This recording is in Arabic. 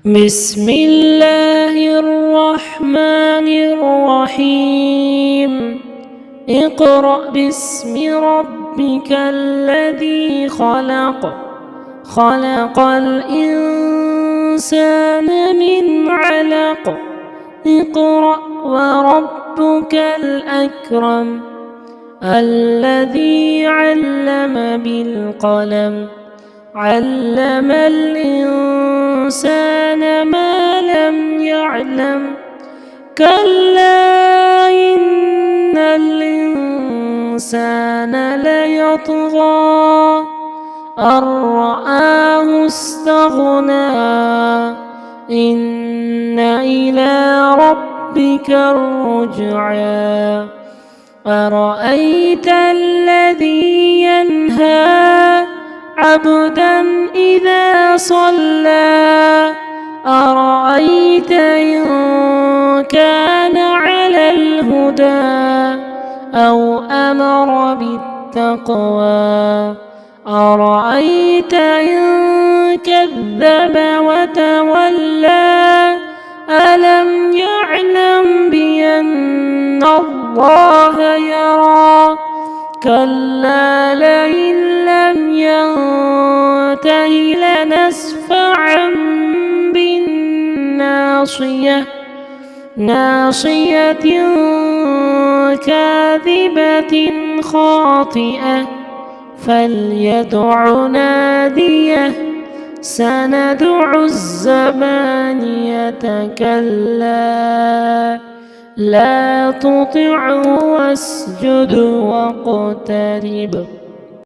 بسم الله الرحمن الرحيم. اقرأ باسم ربك الذي خلق، خلق الإنسان من علق. اقرأ وربك الأكرم الذي علم بالقلم، علم الإنسان ما لم يعلم. كلا إن الإنسان ليطغى أن رآه استغنى. إن إلى ربك الرجعى. أرأيت الذي ينهى عبدا إذا صلى، أرأيت إن كان على الهدى أو أمر بالتقوى، أرأيت إن كذب وتولى. ألم يعلم بأن الله يرى. كلا لئن لم ينته لنسفعا بالناصية، ناصية كاذبة خاطئة. فليدع ناديه. سندع الزبانية. كلا لا تطعه واسجد واقترب.